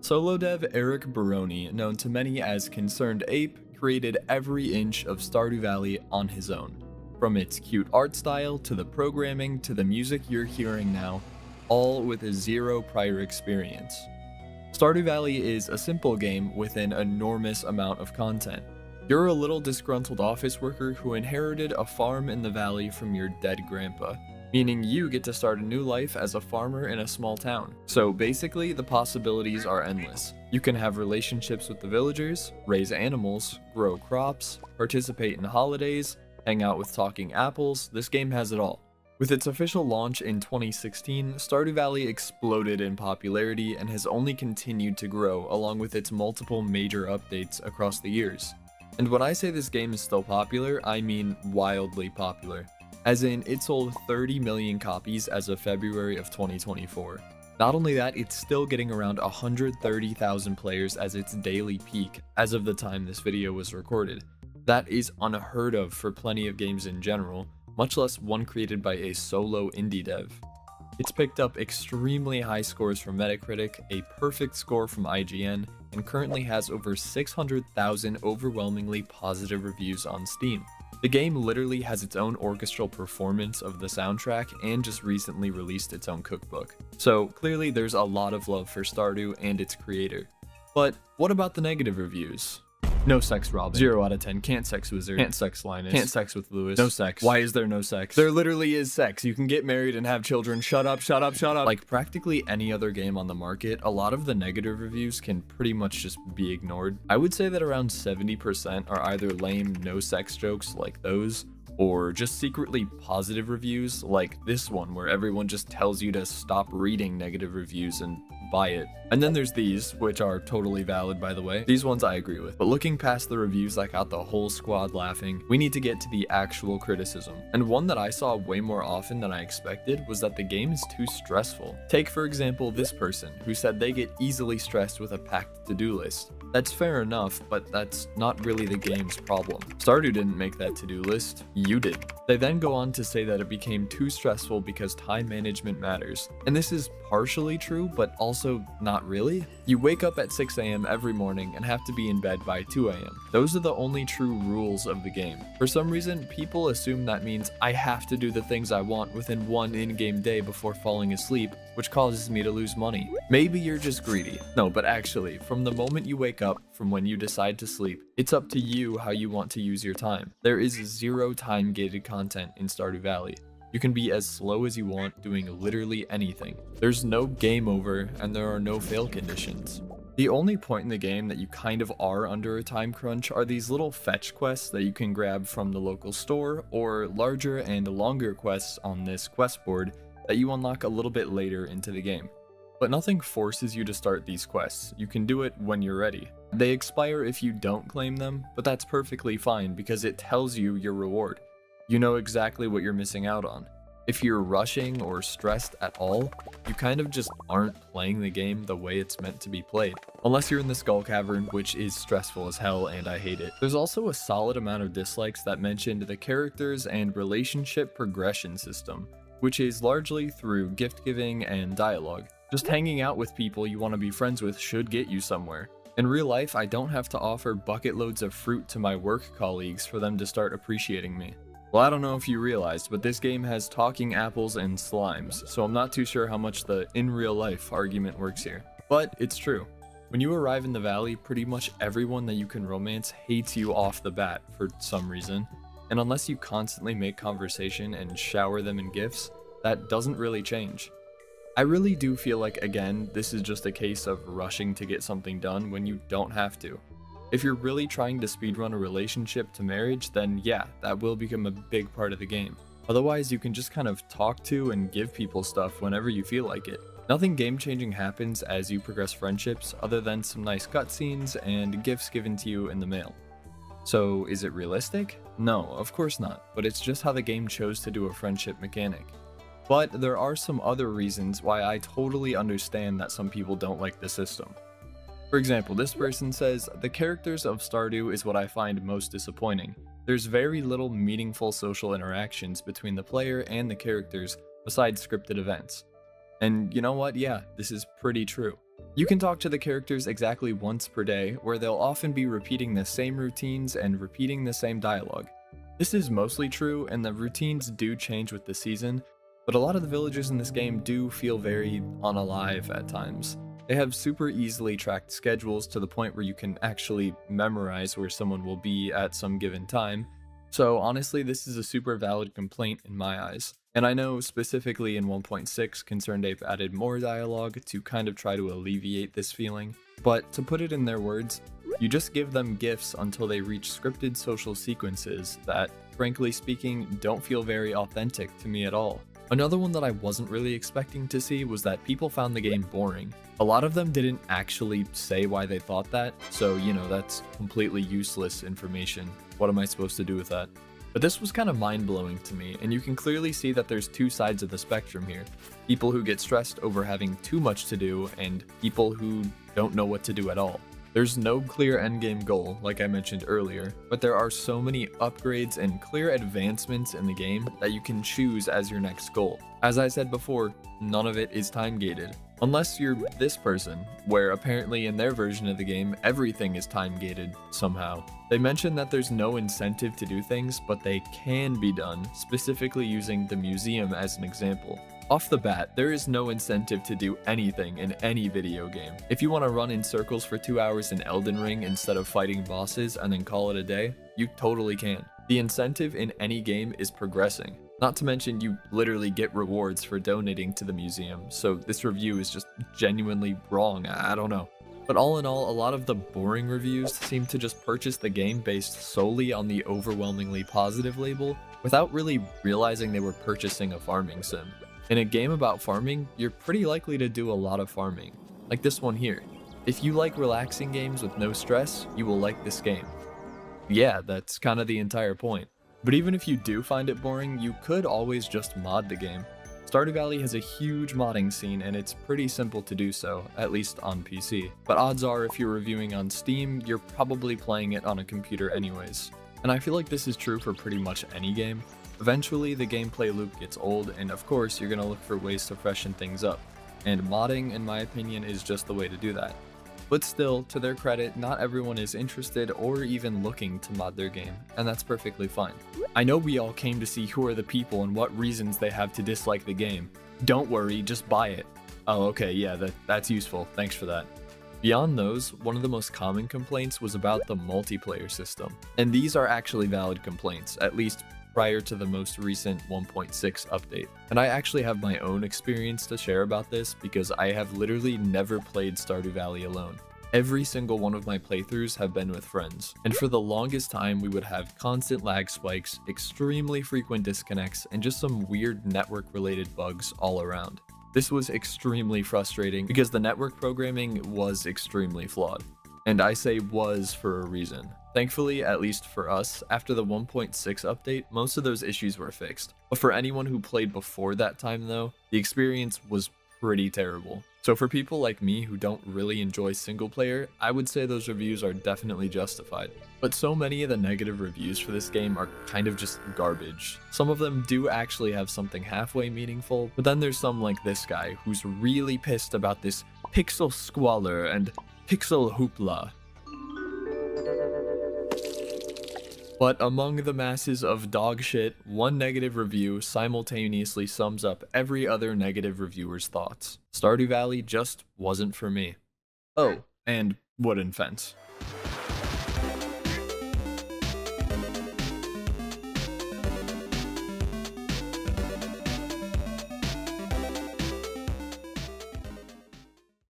Solo dev Eric Baroni, known to many as Concerned Ape, created every inch of Stardew Valley on his own. From its cute art style, to the programming, to the music you're hearing now, all with a zero prior experience. Stardew Valley is a simple game with an enormous amount of content. You're a little disgruntled office worker who inherited a farm in the valley from your dead grandpa, meaning you get to start a new life as a farmer in a small town. So basically, the possibilities are endless. You can have relationships with the villagers, raise animals, grow crops, participate in holidays, hang out with talking apples. This game has it all. With its official launch in 2016, Stardew Valley exploded in popularity and has only continued to grow along with its multiple major updates across the years. And when I say this game is still popular, I mean wildly popular. As in, it sold 30 million copies as of February of 2024. Not only that, it's still getting around 130,000 players as its daily peak as of the time this video was recorded. That is unheard of for plenty of games in general, much less one created by a solo indie dev. It's picked up extremely high scores from Metacritic, a perfect score from IGN, and currently has over 600,000 overwhelmingly positive reviews on Steam. The game literally has its own orchestral performance of the soundtrack and just recently released its own cookbook. So clearly there's a lot of love for Stardew and its creator. But what about the negative reviews? No sex Robin. 0 out of 10. Can't sex Wizard. Can't sex Linus. Can't sex with Lewis. No sex. Why is there no sex? There literally is sex. You can get married and have children. Shut up, shut up, shut up. Like practically any other game on the market, a lot of the negative reviews can pretty much just be ignored. I would say that around 70% are either lame no sex jokes like those, or just secretly positive reviews like this one where everyone just tells you to stop reading negative reviews and buy it. And then there's these, which are totally valid by the way. These ones I agree with. But looking past the reviews that got the whole squad laughing, we need to get to the actual criticism. And one that I saw way more often than I expected was that the game is too stressful. Take for example this person, who said they get easily stressed with a packed to-do list. That's fair enough, but that's not really the game's problem. Stardew didn't make that to-do list, you did. They then go on to say that it became too stressful because time management matters. And this is partially true, but also not really. You wake up at 6 AM every morning and have to be in bed by 2 AM. Those are the only true rules of the game. For some reason, people assume that means I have to do the things I want within one in-game day before falling asleep, which causes me to lose money. Maybe you're just greedy. No, but actually, from the moment you wake up, from when you decide to sleep, it's up to you how you want to use your time. There is zero time-gated content in Stardew Valley. You can be as slow as you want, doing literally anything. There's no game over, and there are no fail conditions. The only point in the game that you kind of are under a time crunch are these little fetch quests that you can grab from the local store, or larger and longer quests on this quest board that you unlock a little bit later into the game. But nothing forces you to start these quests. You can do it when you're ready. They expire if you don't claim them, but that's perfectly fine because it tells you your reward. You know exactly what you're missing out on. If you're rushing or stressed at all, you kind of just aren't playing the game the way it's meant to be played. Unless you're in the Skull Cavern, which is stressful as hell and I hate it. There's also a solid amount of dislikes that mentioned the characters and relationship progression system, which is largely through gift giving and dialogue. Just hanging out with people you want to be friends with should get you somewhere. In real life, I don't have to offer bucket loads of fruit to my work colleagues for them to start appreciating me. Well, I don't know if you realized, but this game has talking apples and slimes, so I'm not too sure how much the in real life argument works here. But it's true. When you arrive in the valley, pretty much everyone that you can romance hates you off the bat for some reason, and unless you constantly make conversation and shower them in gifts, that doesn't really change. I really do feel like, again, this is just a case of rushing to get something done when you don't have to. If you're really trying to speedrun a relationship to marriage, then yeah, that will become a big part of the game. Otherwise, you can just kind of talk to and give people stuff whenever you feel like it. Nothing game-changing happens as you progress friendships other than some nice cutscenes and gifts given to you in the mail. So, is it realistic? No, of course not, but it's just how the game chose to do a friendship mechanic. But there are some other reasons why I totally understand that some people don't like the system. For example, this person says, the characters of Stardew is what I find most disappointing. There's very little meaningful social interactions between the player and the characters besides scripted events. And you know what? Yeah, this is pretty true. You can talk to the characters exactly once per day, where they'll often be repeating the same routines and repeating the same dialogue. This is mostly true, and the routines do change with the season, but a lot of the villagers in this game do feel very unalive at times. They have super easily tracked schedules to the point where you can actually memorize where someone will be at some given time. So honestly, this is a super valid complaint in my eyes. And I know specifically in 1.6, Concerned Ape added more dialogue to kind of try to alleviate this feeling. But to put it in their words, you just give them gifts until they reach scripted social sequences that, frankly speaking, don't feel very authentic to me at all. Another one that I wasn't really expecting to see was that people found the game boring. A lot of them didn't actually say why they thought that, so that's completely useless information. What am I supposed to do with that? But this was kind of mind-blowing to me, and you can clearly see that there's two sides of the spectrum here. People who get stressed over having too much to do, and people who don't know what to do at all. There's no clear endgame goal, like I mentioned earlier, but there are so many upgrades and clear advancements in the game that you can choose as your next goal. As I said before, none of it is time-gated. Unless you're this person, where apparently in their version of the game, everything is time-gated somehow. They mention that there's no incentive to do things, but they can be done, specifically using the museum as an example. Off the bat, there is no incentive to do anything in any video game. If you want to run in circles for 2 hours in Elden Ring instead of fighting bosses and then call it a day, you totally can. The incentive in any game is progressing. Not to mention you literally get rewards for donating to the museum, so this review is just genuinely wrong, I don't know. But all in all, a lot of the boring reviews seem to just purchase the game based solely on the overwhelmingly positive label, without really realizing they were purchasing a farming sim. In a game about farming, you're pretty likely to do a lot of farming, like this one here. If you like relaxing games with no stress, you will like this game. Yeah, that's kind of the entire point. But even if you do find it boring, you could always just mod the game. Stardew Valley has a huge modding scene, and it's pretty simple to do so, at least on PC. But odds are, if you're reviewing on Steam, you're probably playing it on a computer anyways. And I feel like this is true for pretty much any game. Eventually, the gameplay loop gets old, and of course, you're going to look for ways to freshen things up. And modding, in my opinion, is just the way to do that. But still, to their credit, not everyone is interested or even looking to mod their game, and that's perfectly fine. I know we all came to see who are the people and what reasons they have to dislike the game. Don't worry, just buy it. Oh, okay, yeah, that's useful, thanks for that. Beyond those, one of the most common complaints was about the multiplayer system. And these are actually valid complaints, at least prior to the most recent 1.6 update. And I actually have my own experience to share about this because I have literally never played Stardew Valley alone. Every single one of my playthroughs have been with friends, and for the longest time we would have constant lag spikes, extremely frequent disconnects, and just some weird network related bugs all around. This was extremely frustrating because the network programming was extremely flawed. And I say was for a reason. Thankfully, at least for us, after the 1.6 update, most of those issues were fixed. But for anyone who played before that time though, the experience was pretty terrible. So for people like me who don't really enjoy single player, I would say those reviews are definitely justified. But so many of the negative reviews for this game are kind of just garbage. Some of them do actually have something halfway meaningful, but then there's some like this guy who's really pissed about this pixel squalor and pixel hoopla. But among the masses of dog shit, one negative review simultaneously sums up every other negative reviewer's thoughts. Stardew Valley just wasn't for me. Oh, and wooden fence.